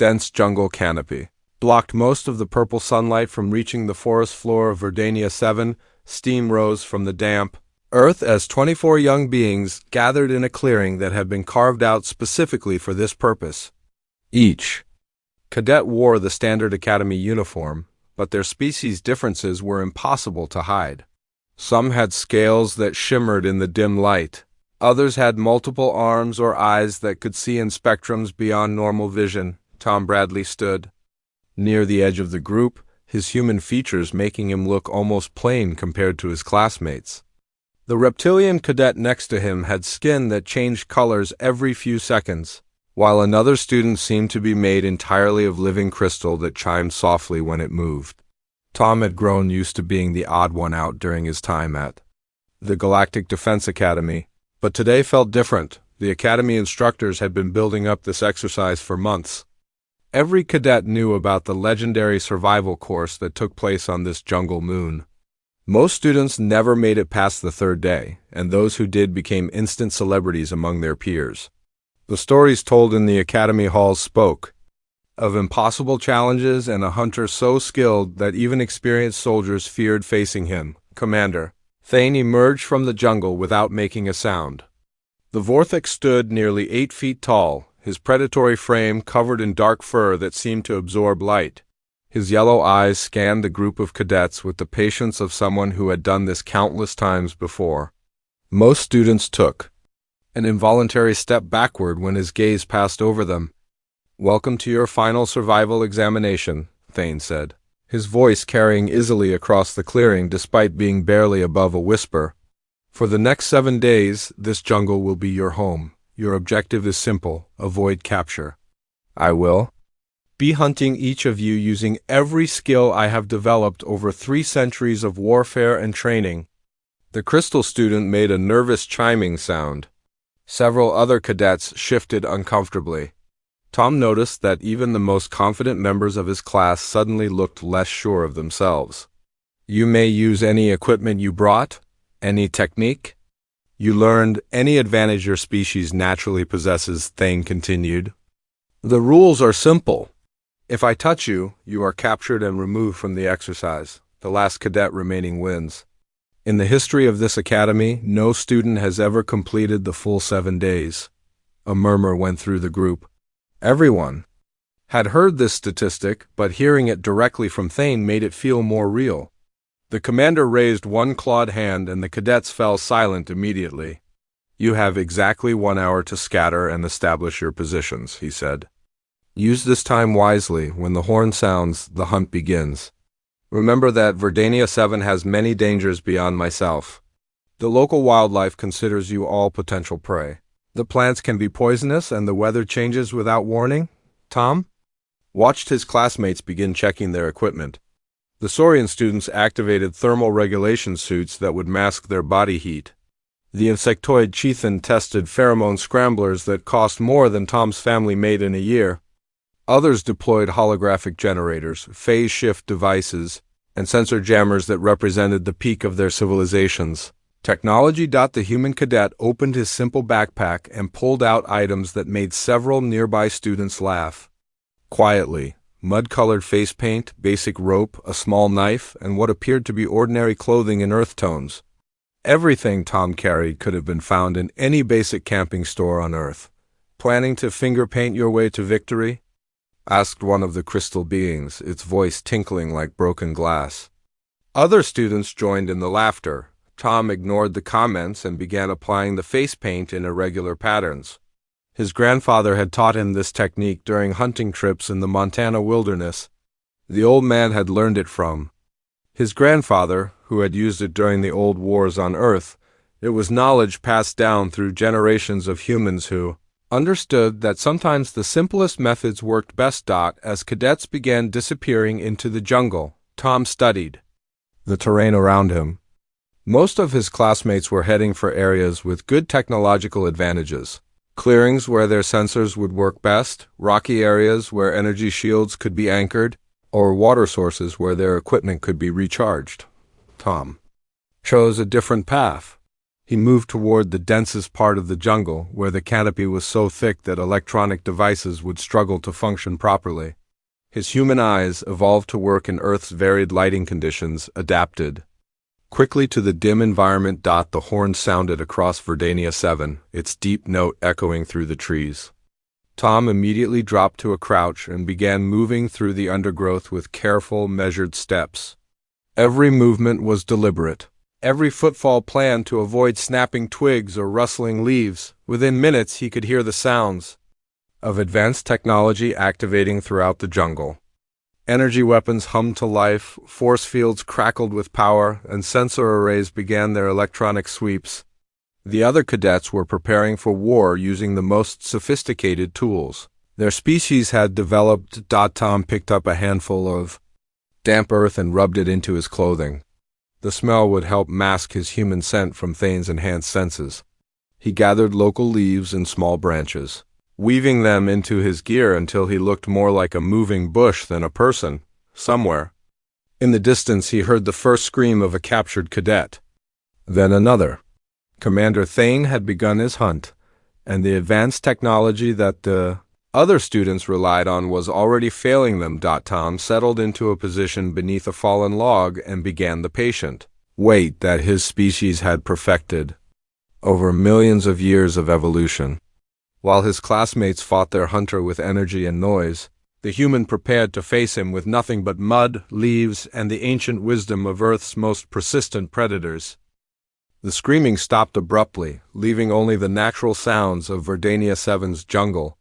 dense jungle canopy blocked most of the purple sunlight from reaching the forest floor of Verdania 7. Steam rose from the damp earth as 24 young beings gathered in a clearing that had been carved out specifically for this purpose. Each cadet wore the standard academy uniform, but their species differences were impossible to hide. Some had scales that shimmered in the dim light. Others had multiple arms or eyes that could see in spectrums beyond normal vision. Tom Bradley stood near the edge of the group, his human features making him look almost plain compared to his classmates. The reptilian cadet next to him had skin that changed colors every few seconds, while another student seemed to be made entirely of living crystal that chimed softly when it moved. Tom had grown used to being the odd one out during his time at the Galactic Defense Academy, but today felt different. The Academy instructors had been building up this exercise for months. Every cadet knew about the legendary survival course that took place on this jungle moon. Most students never made it past the third day, and those who did became instant celebrities among their peers. The stories told in the Academy halls spoke of impossible challenges and a hunter so skilled that even experienced soldiers feared facing him. Commander Thane emerged from the jungle without making a sound. The Vortex stood nearly 8 feet tall, his predatory frame covered in dark fur that seemed to absorb light. His yellow eyes scanned the group of cadets with the patience of someone who had done this countless times before. Most students took an involuntary step backward when his gaze passed over them. "Welcome to your final survival examination," Thane said, his voice carrying easily across the clearing despite being barely above a whisper. "For the next 7 days, this jungle will be your home. Your objective is simple: avoid capture. I will be hunting each of you using every skill I have developed over 3 centuries of warfare and training." The crystal student made a nervous chiming sound. Several other cadets shifted uncomfortably. Tom noticed that even the most confident members of his class suddenly looked less sure of themselves. "You may use any equipment you brought, any technique you learned, any advantage your species naturally possesses," Thane continued. "The rules are simple. If I touch you, you are captured and removed from the exercise. The last cadet remaining wins. In the history of this academy, no student has ever completed the full 7 days." A murmur went through the group. Everyone had heard this statistic, but hearing it directly from Thane made it feel more real. The commander raised one clawed hand and the cadets fell silent immediately. "You have exactly 1 hour to scatter and establish your positions," he said. "Use this time wisely. When the horn sounds, the hunt begins. Remember that Verdania 7 has many dangers beyond myself. The local wildlife considers you all potential prey. The plants can be poisonous and the weather changes without warning." Tom watched his classmates begin checking their equipment. The Saurian students activated thermal regulation suits that would mask their body heat. The insectoid Chieftain tested pheromone scramblers that cost more than Tom's family made in a year. Others deployed holographic generators, phase shift devices, and sensor jammers that represented the peak of their civilizations. Technology. The human cadet opened his simple backpack and pulled out items that made several nearby students laugh. Quietly, mud-colored face paint, basic rope, a small knife, and what appeared to be ordinary clothing in earth tones. Everything Tom carried could have been found in any basic camping store on Earth. "Planning to finger paint your way to victory?" asked one of the crystal beings, its voice tinkling like broken glass. Other students joined in the laughter. Tom ignored the comments and began applying the face paint in irregular patterns. His grandfather had taught him this technique during hunting trips in the Montana wilderness. The old man had learned it from his grandfather, who had used it during the old wars on Earth. It was knowledge passed down through generations of humans who understood that sometimes the simplest methods worked best. As cadets began disappearing into the jungle, Tom studied the terrain around him. Most of his classmates were heading for areas with good technological advantages. Clearings where their sensors would work best, rocky areas where energy shields could be anchored, or water sources where their equipment could be recharged. Tom chose a different path. He moved toward the densest part of the jungle, where the canopy was so thick that electronic devices would struggle to function properly. His human eyes, evolved to work in Earth's varied lighting conditions, adapted quickly to the dim environment. The horn sounded across Verdania 7, its deep note echoing through the trees. Tom immediately dropped to a crouch and began moving through the undergrowth with careful, measured steps. Every movement was deliberate. Every footfall planned to avoid snapping twigs or rustling leaves. Within minutes, he could hear the sounds of advanced technology activating throughout the jungle. Energy weapons hummed to life, force fields crackled with power, and sensor arrays began their electronic sweeps. The other cadets were preparing for war using the most sophisticated tools their species had developed. Tom picked up a handful of damp earth and rubbed it into his clothing. The smell would help mask his human scent from Thane's enhanced senses. He gathered local leaves and small branches, weaving them into his gear until he looked more like a moving bush than a person. Somewhere in the distance, he heard the first scream of a captured cadet. Then another. Commander Thane had begun his hunt, and the advanced technology that the other students relied on was already failing them. Tom settled into a position beneath a fallen log and began the patient wait that his species had perfected over millions of years of evolution. While his classmates fought their hunter with energy and noise, the human prepared to face him with nothing but mud, leaves, and the ancient wisdom of Earth's most persistent predators. The screaming stopped abruptly, leaving only the natural sounds of Verdania 7's jungle.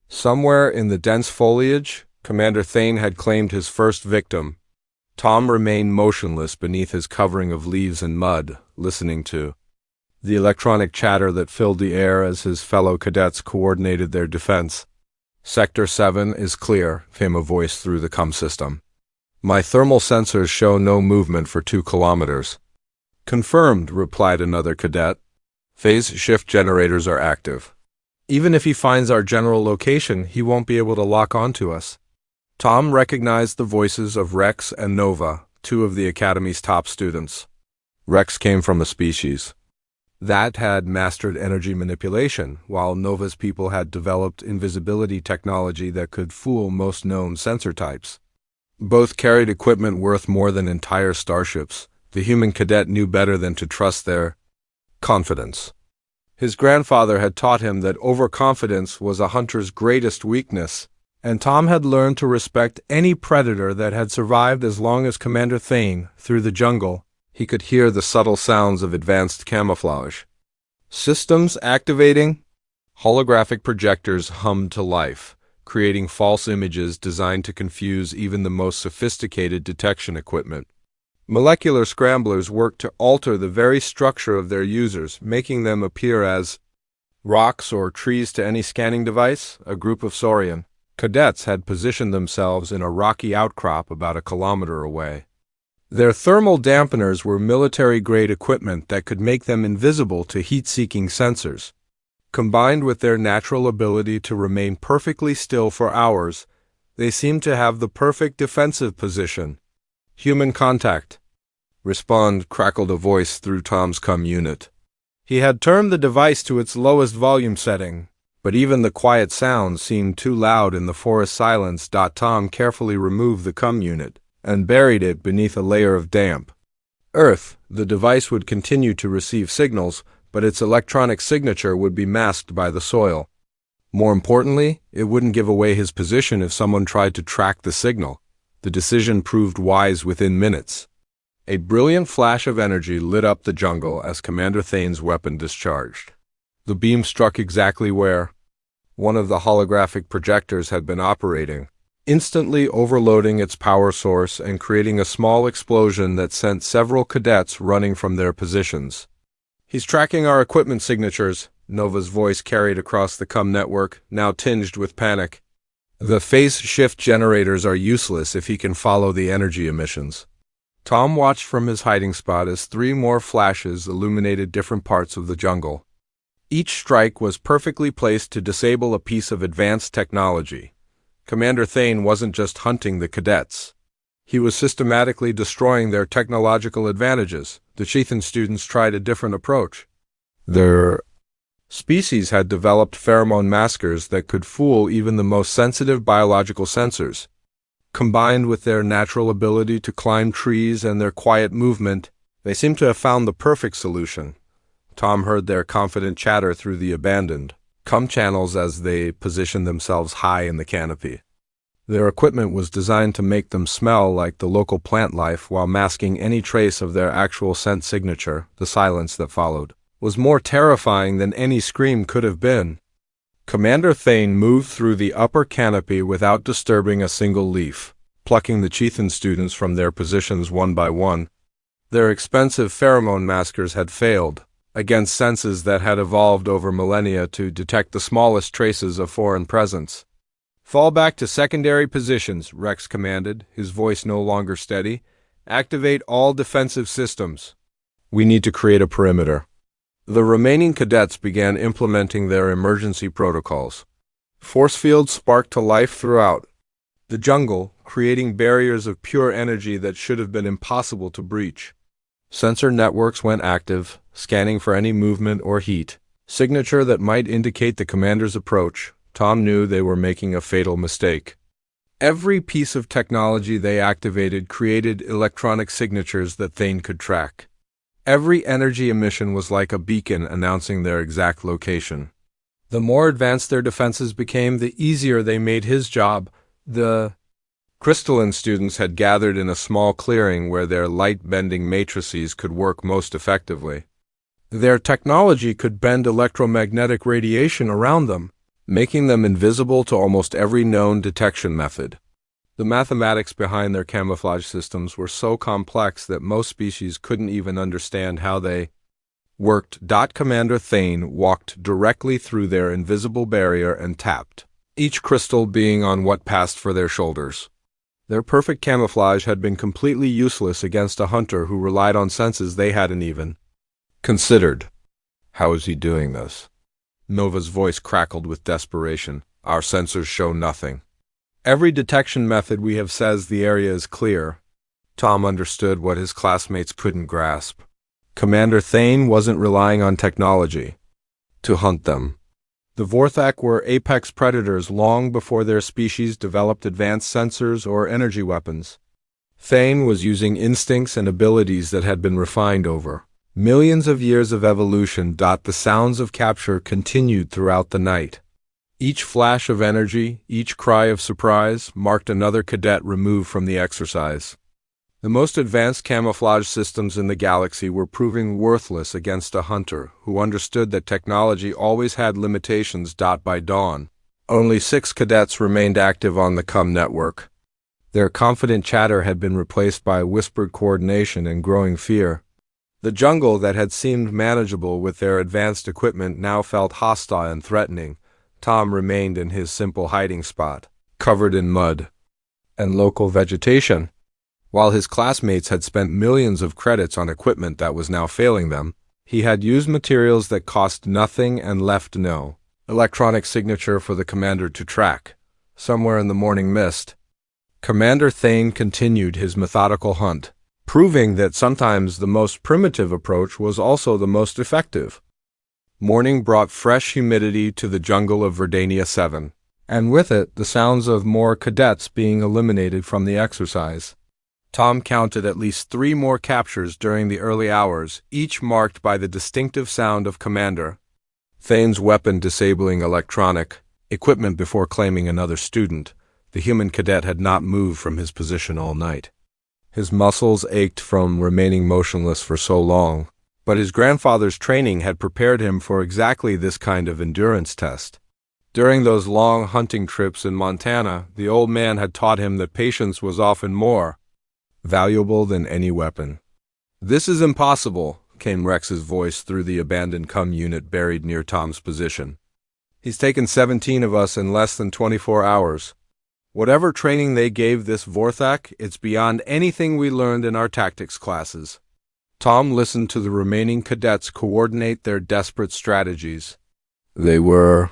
Somewhere in the dense foliage, Commander Thane had claimed his first victim. Tom remained motionless beneath his covering of leaves and mud, listening to the electronic chatter that filled the air as his fellow cadets coordinated their defense. "Sector 7 is clear," came a voice through the comm system. "My thermal sensors show no movement for 2 kilometers. "Confirmed," replied another cadet. "Phase shift generators are active. Even if he finds our general location, he won't be able to lock onto us." Tom recognized the voices of Rex and Nova, 2 of the Academy's top students. Rex came from a species that had mastered energy manipulation, while Nova's people had developed invisibility technology that could fool most known sensor types. Both carried equipment worth more than entire starships. The human cadet knew better than to trust their confidence. His grandfather had taught him that overconfidence was a hunter's greatest weakness, and Tom had learned to respect any predator that had survived as long as Commander Thane. Through the jungle, he could hear the subtle sounds of advanced camouflage. Systems activating. Holographic projectors hummed to life, creating false images designed to confuse even the most sophisticated detection equipment. Molecular scramblers worked to alter the very structure of their users, making them appear as rocks or trees to any scanning device. A group of Saurian cadets had positioned themselves in a rocky outcrop about a kilometer away. Their thermal dampeners were military-grade equipment that could make them invisible to heat-seeking sensors. Combined with their natural ability to remain perfectly still for hours, they seemed to have the perfect defensive position. "Human contact." "Respond," crackled a voice through Tom's comm unit. He had turned the device to its lowest volume setting, but even the quiet sounds seemed too loud in the forest silence. Tom carefully removed the comm unit and buried it beneath a layer of damp earth. The device would continue to receive signals, but its electronic signature would be masked by the soil. More importantly, it wouldn't give away his position if someone tried to track the signal. The decision proved wise within minutes. A brilliant flash of energy lit up the jungle as Commander Thane's weapon discharged. The beam struck exactly where one of the holographic projectors had been operating, instantly overloading its power source and creating a small explosion that sent several cadets running from their positions. "He's tracking our equipment signatures," Nova's voice carried across the comm network, now tinged with panic. "The phase shift generators are useless if he can follow the energy emissions." Tom watched from his hiding spot as 3 more flashes illuminated different parts of the jungle. Each strike was perfectly placed to disable a piece of advanced technology. Commander Thane wasn't just hunting the cadets. He was systematically destroying their technological advantages. The Cheethan students tried a different approach. Their species had developed pheromone maskers that could fool even the most sensitive biological sensors. Combined with their natural ability to climb trees and their quiet movement, they seemed to have found the perfect solution. Tom heard their confident chatter through the abandoned channels as they positioned themselves high in the canopy. Their equipment was designed to make them smell like the local plant life while masking any trace of their actual scent signature. The silence that followed was more terrifying than any scream could have been. Commander Thane moved through the upper canopy without disturbing a single leaf, plucking the Chieftain students from their positions one by one. Their expensive pheromone maskers had failed against senses that had evolved over millennia to detect the smallest traces of foreign presence. "Fall back to secondary positions," Rex commanded, his voice no longer steady. "Activate all defensive systems. We need to create a perimeter." The remaining cadets began implementing their emergency protocols. Force fields sparked to life throughout the jungle, creating barriers of pure energy that should have been impossible to breach. Sensor networks went active, scanning for any movement or heat signature that might indicate the commander's approach. Tom knew they were making a fatal mistake. Every piece of technology they activated created electronic signatures that Thane could track. Every energy emission was like a beacon announcing their exact location. The more advanced their defenses became, the easier they made his job. The crystalline students had gathered in a small clearing where their light-bending matrices could work most effectively. Their technology could bend electromagnetic radiation around them, making them invisible to almost every known detection method. The mathematics behind their camouflage systems were so complex that most species couldn't even understand how they worked. Commander Thane walked directly through their invisible barrier and tapped, each crystal being on what passed for their shoulders. Their perfect camouflage had been completely useless against a hunter who relied on senses they hadn't even considered. "How is he doing this?" Nova's voice crackled with desperation. "Our sensors show nothing. Every detection method we have says the area is clear." Tom understood what his classmates couldn't grasp. Commander Thane wasn't relying on technology to hunt them. The Vorthak were apex predators long before their species developed advanced sensors or energy weapons. Thane was using instincts and abilities that had been refined over millions of years of evolution. The sounds of capture continued throughout the night. Each flash of energy, each cry of surprise, marked another cadet removed from the exercise. The most advanced camouflage systems in the galaxy were proving worthless against a hunter who understood that technology always had limitations. By dawn, only 6 cadets remained active on the network. Their confident chatter had been replaced by whispered coordination and growing fear. The jungle that had seemed manageable with their advanced equipment now felt hostile and threatening. Tom remained in his simple hiding spot, covered in mud and local vegetation. While his classmates had spent millions of credits on equipment that was now failing them, he had used materials that cost nothing and left no electronic signature for the commander to track. Somewhere in the morning mist, Commander Thane continued his methodical hunt, proving that sometimes the most primitive approach was also the most effective. Morning brought fresh humidity to the jungle of Verdania 7, and with it the sounds of more cadets being eliminated from the exercise. Tom counted at least 3 more captures during the early hours, each marked by the distinctive sound of Commander Thane's weapon disabling electronic equipment before claiming another student. The human cadet had not moved from his position all night. His muscles ached from remaining motionless for so long, but his grandfather's training had prepared him for exactly this kind of endurance test. During those long hunting trips in Montana, the old man had taught him that patience was often more valuable than any weapon. "This is impossible," came Rex's voice through the abandoned unit buried near Tom's position. "He's taken 17 of us in less than 24 hours. Whatever training they gave this Vorthak, it's beyond anything we learned in our tactics classes." Tom listened to the remaining cadets coordinate their desperate strategies. They were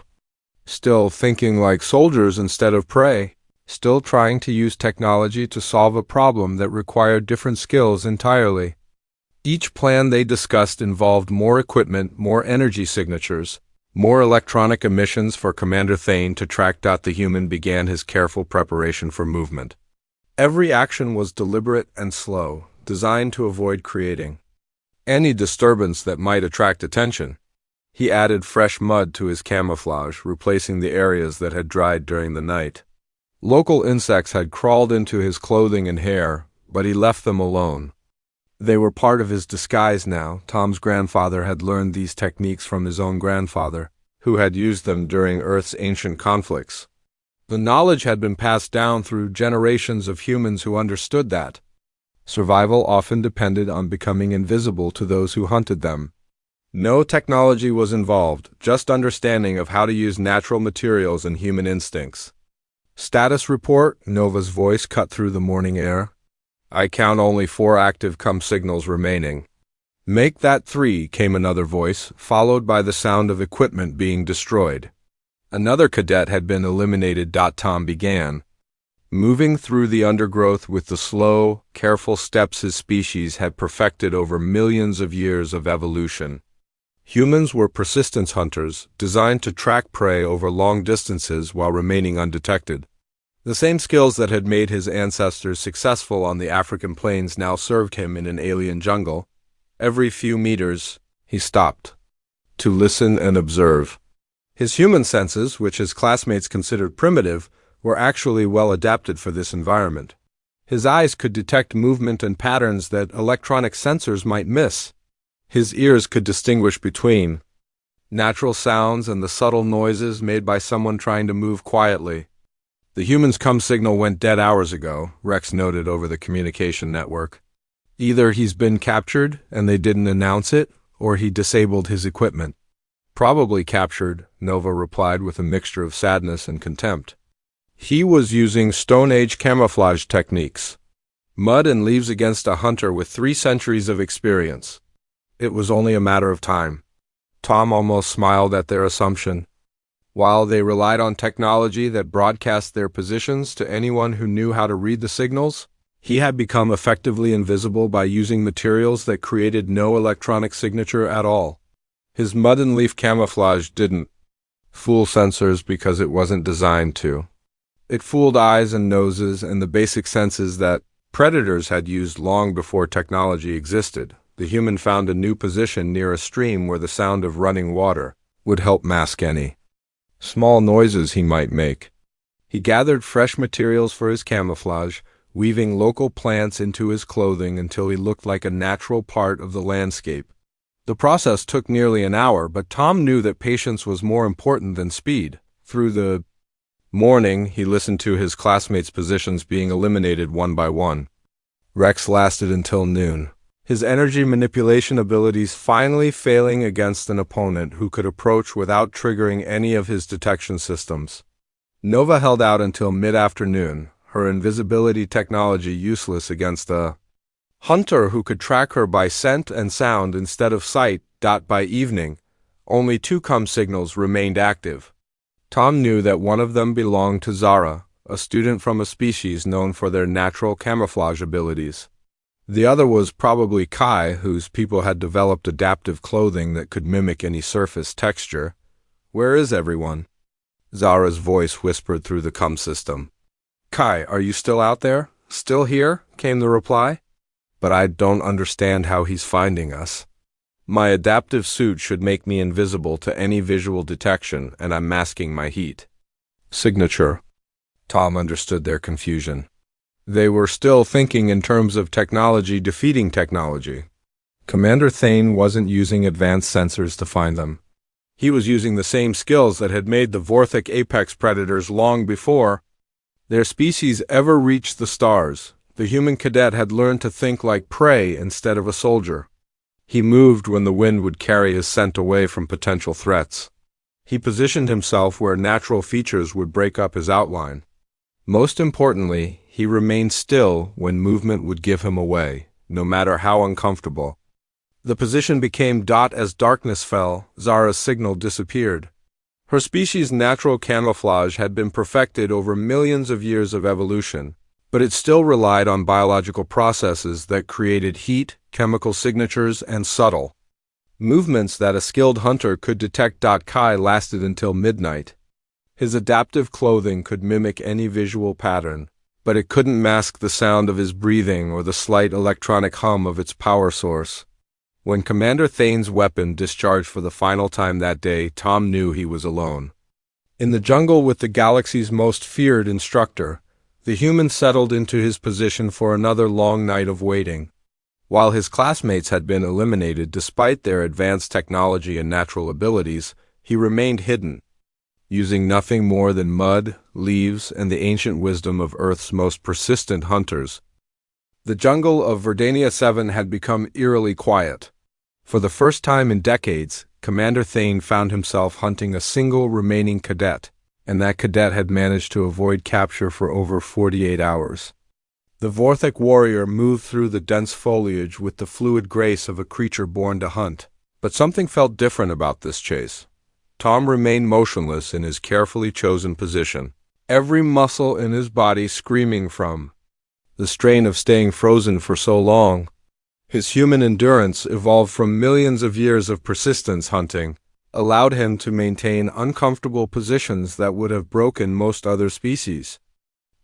still thinking like soldiers instead of prey, still trying to use technology to solve a problem that required different skills entirely. Each plan they discussed involved more equipment, more energy signatures, more electronic emissions for Commander Thane to track. The human began his careful preparation for movement. Every action was deliberate and slow, designed to avoid creating any disturbance that might attract attention. He added fresh mud to his camouflage, replacing the areas that had dried during the night. Local insects had crawled into his clothing and hair, but he left them alone. They were part of his disguise now. Tom's grandfather had learned these techniques from his own grandfather, who had used them during Earth's ancient conflicts. The knowledge had been passed down through generations of humans who understood that survival often depended on becoming invisible to those who hunted them. No technology was involved, just understanding of how to use natural materials and human instincts. Status report, Nova's voice cut through the morning air. I count only 4 active signals remaining. Make that 3, came another voice, followed by the sound of equipment being destroyed. Another cadet had been eliminated. Tom began moving through the undergrowth with the slow, careful steps his species had perfected over millions of years of evolution. Humans were persistence hunters, designed to track prey over long distances while remaining undetected. The same skills that had made his ancestors successful on the African plains now served him in an alien jungle. Every few meters, he stopped to listen and observe. His human senses, which his classmates considered primitive, were actually well adapted for this environment. His eyes could detect movement and patterns that electronic sensors might miss. His ears could distinguish between natural sounds and the subtle noises made by someone trying to move quietly. The human's signal went dead hours ago, Rex noted over the communication network. Either he's been captured and they didn't announce it, or he disabled his equipment. Probably captured, Nova replied with a mixture of sadness and contempt. He was using Stone Age camouflage techniques. Mud and leaves against a hunter with 3 centuries of experience. It was only a matter of time. Tom almost smiled at their assumption. While they relied on technology that broadcast their positions to anyone who knew how to read the signals, he had become effectively invisible by using materials that created no electronic signature at all. His mud and leaf camouflage didn't fool sensors because it wasn't designed to. It fooled eyes and noses and the basic senses that predators had used long before technology existed. The human found a new position near a stream where the sound of running water would help mask any small noises he might make. He gathered fresh materials for his camouflage, weaving local plants into his clothing until he looked like a natural part of the landscape. The process took nearly an hour, but Tom knew that patience was more important than speed. Through the morning, he listened to his classmates' positions being eliminated one by one. Rex lasted until noon, his energy manipulation abilities finally failing against an opponent who could approach without triggering any of his detection systems. Nova held out until mid-afternoon, her invisibility technology useless against a hunter who could track her by scent and sound instead of sight. By evening, only 2 signals remained active. Tom knew that one of them belonged to Zara, a student from a species known for their natural camouflage abilities. The other was probably Kai, whose people had developed adaptive clothing that could mimic any surface texture. Where is everyone? Zara's voice whispered through the system. Kai, are you still out there? Still here? Came the reply. But I don't understand how he's finding us. My adaptive suit should make me invisible to any visual detection, and I'm masking my heat. Signature. Tom understood their confusion. They were still thinking in terms of technology defeating technology. Commander Thane wasn't using advanced sensors to find them. He was using the same skills that had made the Vorthic apex predators long before their species ever reached the stars. The human cadet had learned to think like prey instead of a soldier. He moved when the wind would carry his scent away from potential threats. He positioned himself where natural features would break up his outline. Most importantly, he remained still when movement would give him away, no matter how uncomfortable. The position became as darkness fell, Zara's signal disappeared. Her species' natural camouflage had been perfected over millions of years of evolution, but it still relied on biological processes that created heat, chemical signatures, and subtle movements that a skilled hunter could detect. Kai lasted until midnight. His adaptive clothing could mimic any visual pattern, but it couldn't mask the sound of his breathing or the slight electronic hum of its power source. When Commander Thane's weapon discharged for the final time that day, Tom knew he was alone. In the jungle with the galaxy's most feared instructor, the human settled into his position for another long night of waiting. While his classmates had been eliminated despite their advanced technology and natural abilities, he remained hidden, using nothing more than mud, leaves, and the ancient wisdom of Earth's most persistent hunters. The jungle of Verdania 7 had become eerily quiet. For the first time in decades, Commander Thane found himself hunting a single remaining cadet, and that cadet had managed to avoid capture for over 48 hours. The Vorthek warrior moved through the dense foliage with the fluid grace of a creature born to hunt. But something felt different about this chase. Tom remained motionless in his carefully chosen position, every muscle in his body screaming from the strain of staying frozen for so long. His human endurance, evolved from millions of years of persistence hunting, allowed him to maintain uncomfortable positions that would have broken most other species.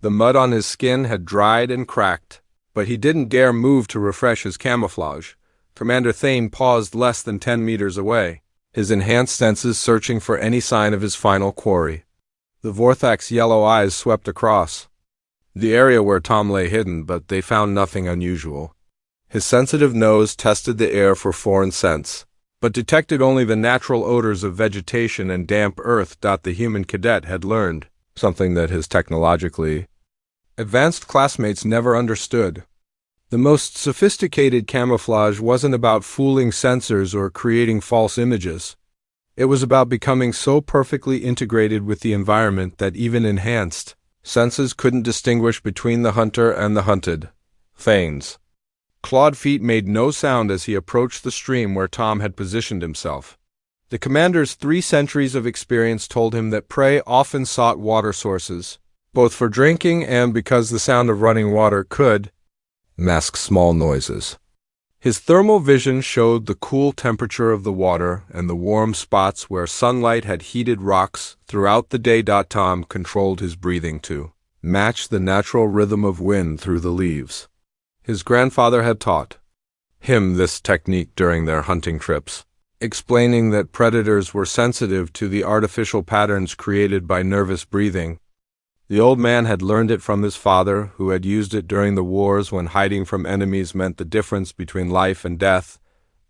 The mud on his skin had dried and cracked, but he didn't dare move to refresh his camouflage. Commander Thane paused less than 10 meters away, his enhanced senses searching for any sign of his final quarry. The Vorthak's yellow eyes swept across the area where Tom lay hidden, but they found nothing unusual. His sensitive nose tested the air for foreign scents, but detected only the natural odors of vegetation and damp earth. The human cadet had learned something that his technologically advanced classmates never understood. The most sophisticated camouflage wasn't about fooling sensors or creating false images. It was about becoming so perfectly integrated with the environment that even enhanced senses couldn't distinguish between the hunter and the hunted. Thane's clawed feet made no sound as he approached the stream where Tom had positioned himself. The commander's 3 centuries of experience told him that prey often sought water sources, both for drinking and because the sound of running water could mask small noises. His thermal vision showed the cool temperature of the water and the warm spots where sunlight had heated rocks throughout the day. Tom controlled his breathing to match the natural rhythm of wind through the leaves. His grandfather had taught him this technique during their hunting trips, explaining that predators were sensitive to the artificial patterns created by nervous breathing. The old man had learned it from his father, who had used it during the wars when hiding from enemies meant the difference between life and death.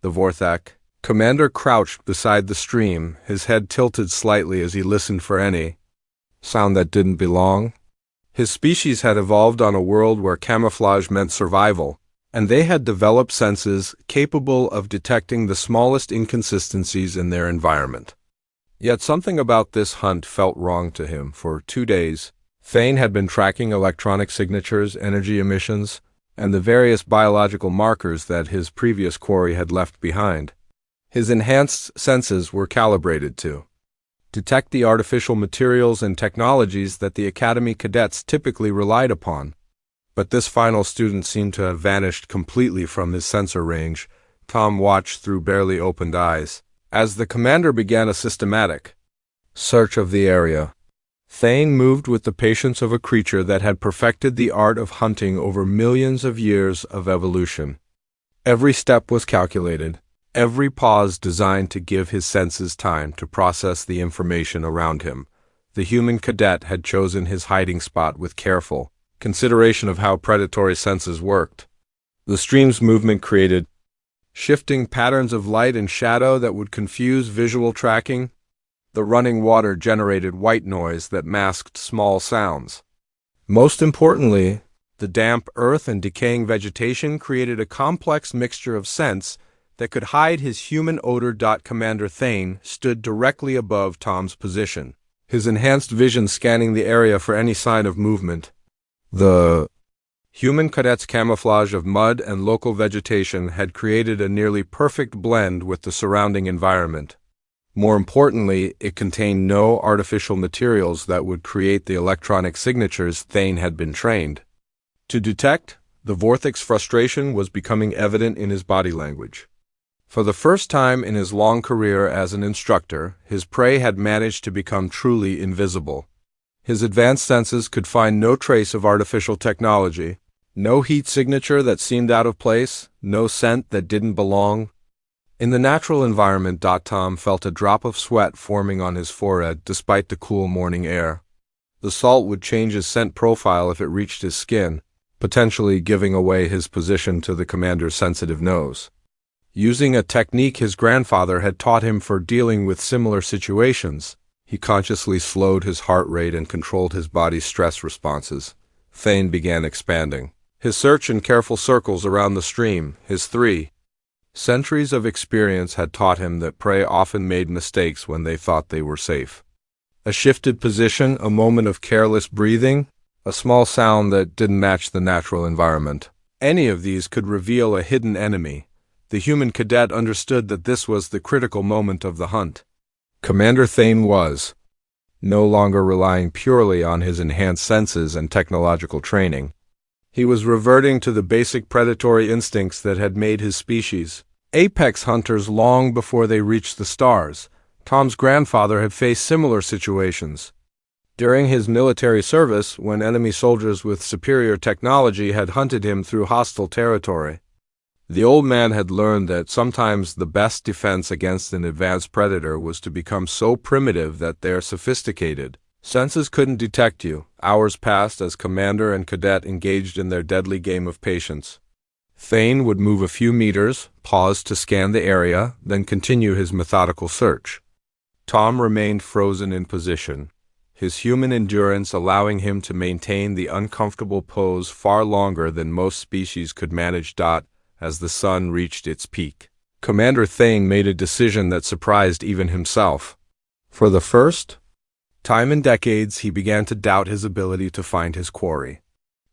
The Vorthak commander crouched beside the stream, his head tilted slightly as he listened for any sound that didn't belong. His species had evolved on a world where camouflage meant survival, and they had developed senses capable of detecting the smallest inconsistencies in their environment. Yet something about this hunt felt wrong to him. For 2 days, Thane had been tracking electronic signatures, energy emissions, and the various biological markers that his previous quarry had left behind. His enhanced senses were calibrated to detect the artificial materials and technologies that the Academy cadets typically relied upon. But this final student seemed to have vanished completely from his sensor range. Tom watched through barely opened eyes as the commander began a systematic search of the area. Thane moved with the patience of a creature that had perfected the art of hunting over millions of years of evolution. Every step was calculated, every pause designed to give his senses time to process the information around him. The human cadet had chosen his hiding spot with careful consideration of how predatory senses worked. The stream's movement created shifting patterns of light and shadow that would confuse visual tracking. The running water generated white noise that masked small sounds. Most importantly, the damp earth and decaying vegetation created a complex mixture of scents that could hide his human odor. Commander Thane stood directly above Tom's position, his enhanced vision scanning the area for any sign of movement. The human cadet's camouflage of mud and local vegetation had created a nearly perfect blend with the surrounding environment. More importantly, it contained no artificial materials that would create the electronic signatures Thane had been trained to detect. The Vorthic's frustration was becoming evident in his body language. For the first time in his long career as an instructor, his prey had managed to become truly invisible. His advanced senses could find no trace of artificial technology, no heat signature that seemed out of place, no scent that didn't belong. In the natural environment, Tom felt a drop of sweat forming on his forehead despite the cool morning air. The salt would change his scent profile if it reached his skin, potentially giving away his position to the commander's sensitive nose. Using a technique his grandfather had taught him for dealing with similar situations, he consciously slowed his heart rate and controlled his body's stress responses. Thane began expanding. His search in careful circles around the stream, his 3 centuries of experience had taught him that prey often made mistakes when they thought they were safe. A shifted position, a moment of careless breathing, a small sound that didn't match the natural environment. Any of these could reveal a hidden enemy. The human cadet understood that this was the critical moment of the hunt. Commander Thane was no longer relying purely on his enhanced senses and technological training. He was reverting to the basic predatory instincts that had made his species apex hunters long before they reached the stars. Tom's grandfather had faced similar situations. During his military service, when enemy soldiers with superior technology had hunted him through hostile territory, the old man had learned that sometimes the best defense against an advanced predator was to become so primitive that their sophisticated senses couldn't detect you. Hours passed as commander and cadet engaged in their deadly game of patience. Thane would move a few meters, pause to scan the area, then continue his methodical search. Tom remained frozen in position, his human endurance allowing him to maintain the uncomfortable pose far longer than most species could manage. As the sun reached its peak, Commander Thane made a decision that surprised even himself. For the first time in decades, he began to doubt his ability to find his quarry.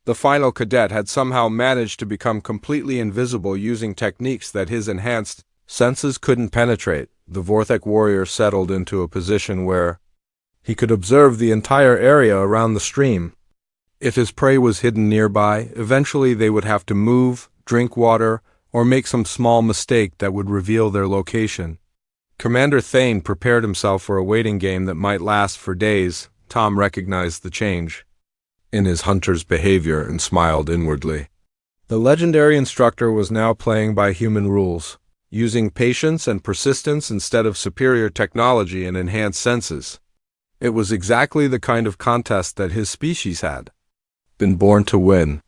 The final cadet had somehow managed to become completely invisible using techniques that his enhanced senses couldn't penetrate. The Vorthec warrior settled into a position where he could observe the entire area around the stream. If his prey was hidden nearby, eventually they would have to move, drink water, or make some small mistake that would reveal their location. Commander Thane prepared himself for a waiting game that might last for days. Tom recognized the change in his hunter's behavior and smiled inwardly. The legendary instructor was now playing by human rules, using patience and persistence instead of superior technology and enhanced senses. It was exactly the kind of contest that his species had been born to win.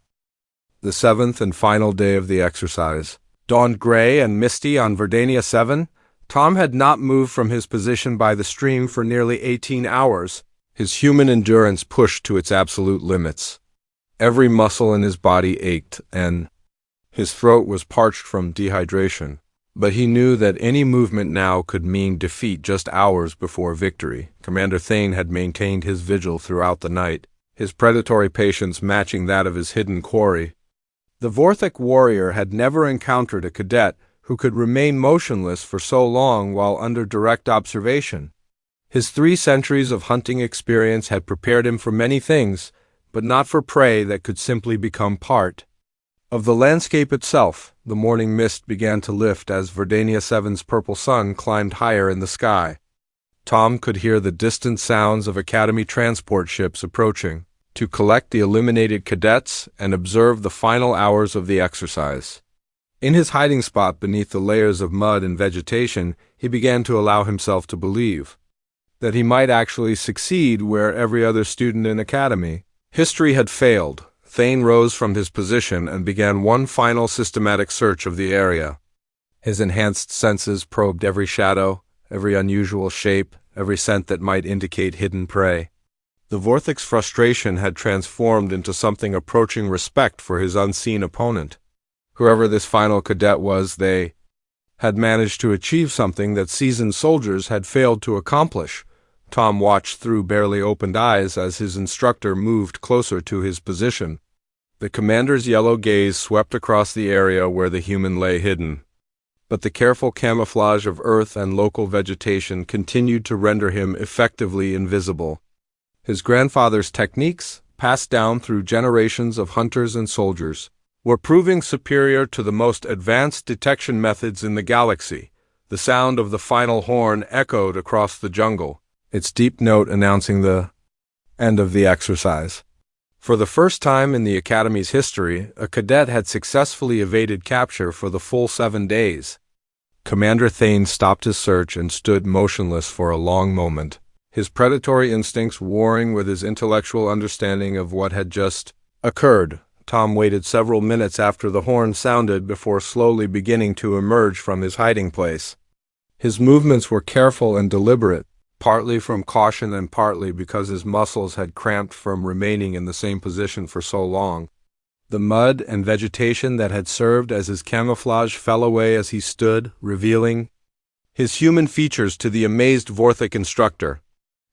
The 7th and final day of the exercise dawned gray and misty on Verdania 7. Tom had not moved from his position by the stream for nearly 18 hours. His human endurance pushed to its absolute limits. Every muscle in his body ached, and his throat was parched from dehydration. But he knew that any movement now could mean defeat just hours before victory. Commander Thane had maintained his vigil throughout the night, his predatory patience matching that of his hidden quarry. The Vorthec warrior had never encountered a cadet who could remain motionless for so long while under direct observation. His 3 centuries of hunting experience had prepared him for many things, but not for prey that could simply become part of the landscape itself. The morning mist began to lift as Verdania 7's purple sun climbed higher in the sky. Tom could hear the distant sounds of Academy transport ships approaching to collect the eliminated cadets and observe the final hours of the exercise. In his hiding spot beneath the layers of mud and vegetation, he began to allow himself to believe that he might actually succeed where every other student in Academy. History had failed. Thane rose from his position and began one final systematic search of the area. His enhanced senses probed every shadow, every unusual shape, every scent that might indicate hidden prey. The Vorthic's frustration had transformed into something approaching respect for his unseen opponent. Whoever this final cadet was, they had managed to achieve something that seasoned soldiers had failed to accomplish. Tom watched through barely opened eyes as his instructor moved closer to his position. The commander's yellow gaze swept across the area where the human lay hidden, but the careful camouflage of earth and local vegetation continued to render him effectively invisible. His grandfather's techniques, passed down through generations of hunters and soldiers, were proving superior to the most advanced detection methods in the galaxy. The sound of the final horn echoed across the jungle, its deep note announcing the end of the exercise. For the first time in the Academy's history, a cadet had successfully evaded capture for the full 7 days. Commander Thane stopped his search and stood motionless for a long moment, his predatory instincts warring with his intellectual understanding of what had just occurred. Tom waited several minutes after the horn sounded before slowly beginning to emerge from his hiding place. His movements were careful and deliberate, partly from caution and partly because his muscles had cramped from remaining in the same position for so long. The mud and vegetation that had served as his camouflage fell away as he stood, revealing his human features to the amazed Vorthik instructor.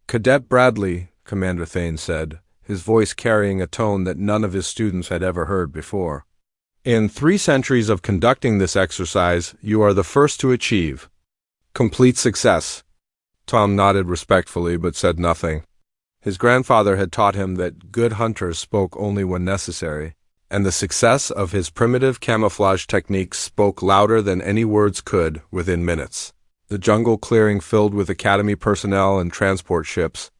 "Cadet Bradley," Commander Thane said, his voice carrying a tone that none of his students had ever heard before. "In 3 centuries of conducting this exercise, you are the first to achieve complete success." Tom nodded respectfully but said nothing. His grandfather had taught him that good hunters spoke only when necessary, and the success of his primitive camouflage techniques spoke louder than any words could within minutes. The jungle clearing filled with Academy personnel and transport ships.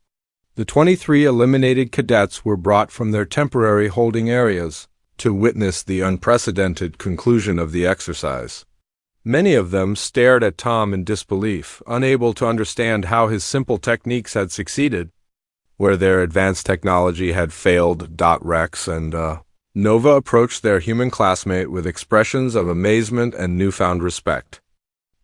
The 23 eliminated cadets were brought from their temporary holding areas to witness the unprecedented conclusion of the exercise. Many of them stared at Tom in disbelief, unable to understand how his simple techniques had succeeded, where their advanced technology had failed. Rex and Nova approached their human classmate with expressions of amazement and newfound respect.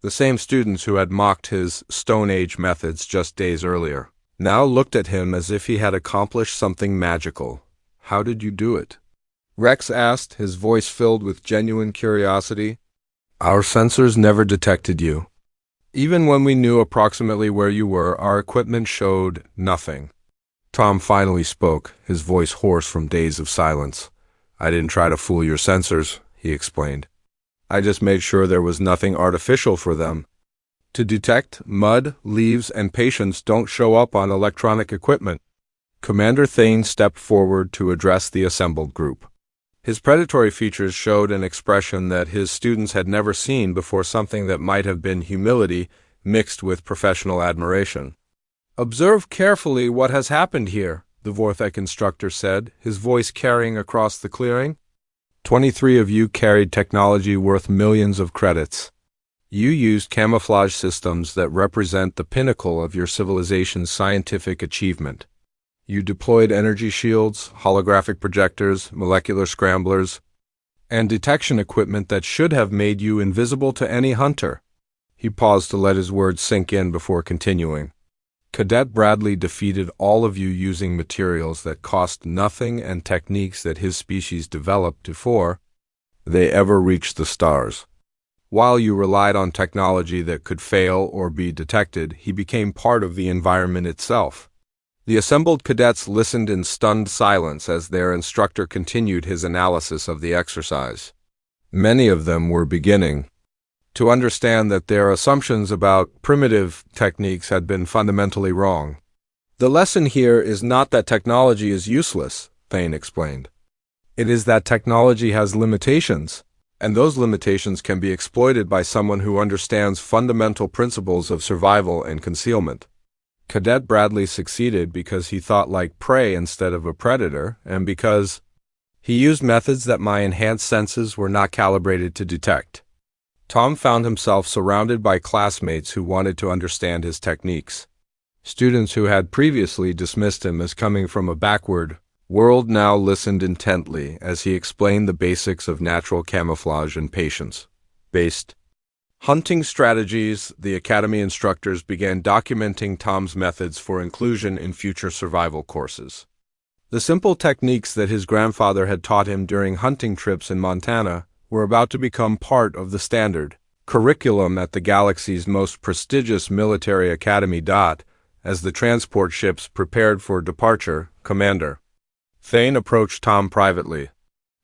The same students who had mocked his Stone Age methods just days earlier now looked at him as if he had accomplished something magical. "How did you do it?" Rex asked, his voice filled with genuine curiosity. "Our sensors never detected you. Even when we knew approximately where you were, our equipment showed nothing." Tom finally spoke, his voice hoarse from days of silence. "I didn't try to fool your sensors," he explained. "I just made sure there was nothing artificial for them to detect. Mud, leaves, and patients don't show up on electronic equipment." Commander Thane stepped forward to address the assembled group. His predatory features showed an expression that his students had never seen before, something that might have been humility mixed with professional admiration. "Observe carefully what has happened here," the Vorthek instructor said, his voice carrying across the clearing. 23 of you carried technology worth millions of credits. You used camouflage systems that represent the pinnacle of your civilization's scientific achievement. You deployed energy shields, holographic projectors, molecular scramblers, and detection equipment that should have made you invisible to any hunter. He paused to let his words sink in before continuing. Cadet Bradley defeated all of you using materials that cost nothing and techniques that his species developed before they ever reached the stars. While you relied on technology that could fail or be detected, he became part of the environment itself. The assembled cadets listened in stunned silence as their instructor continued his analysis of the exercise. Many of them were beginning to understand that their assumptions about primitive techniques had been fundamentally wrong. "The lesson here is not that technology is useless," Thane explained. "It is that technology has limitations, and those limitations can be exploited by someone who understands fundamental principles of survival and concealment." Cadet Bradley succeeded because he thought like prey instead of a predator, and because he used methods that my enhanced senses were not calibrated to detect. Tom found himself surrounded by classmates who wanted to understand his techniques. Students who had previously dismissed him as coming from a backward world now listened intently as he explained the basics of natural camouflage and patience-based hunting strategies. The Academy instructors began documenting Tom's methods for inclusion in future survival courses. The simple techniques that his grandfather had taught him during hunting trips in Montana were about to become part of the standard curriculum at the galaxy's most prestigious military academy. As the transport ships prepared for departure, Commander Thane approached Tom privately.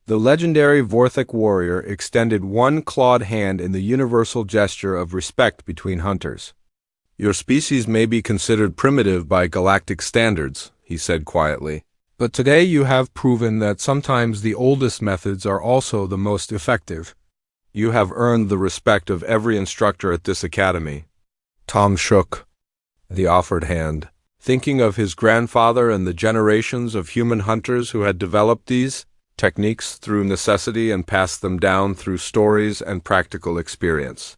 The legendary Vorthik warrior extended one clawed hand in the universal gesture of respect between hunters. "Your species may be considered primitive by galactic standards," he said quietly, But today you have proven that sometimes the oldest methods are also the most effective. You have earned the respect of every instructor at this academy." Tom shook the offered hand, thinking of his grandfather and the generations of human hunters who had developed these techniques through necessity and passed them down through stories and practical experience.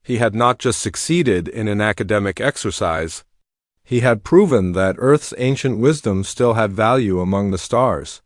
He had not just succeeded in an academic exercise, he had proven that Earth's ancient wisdom still had value among the stars.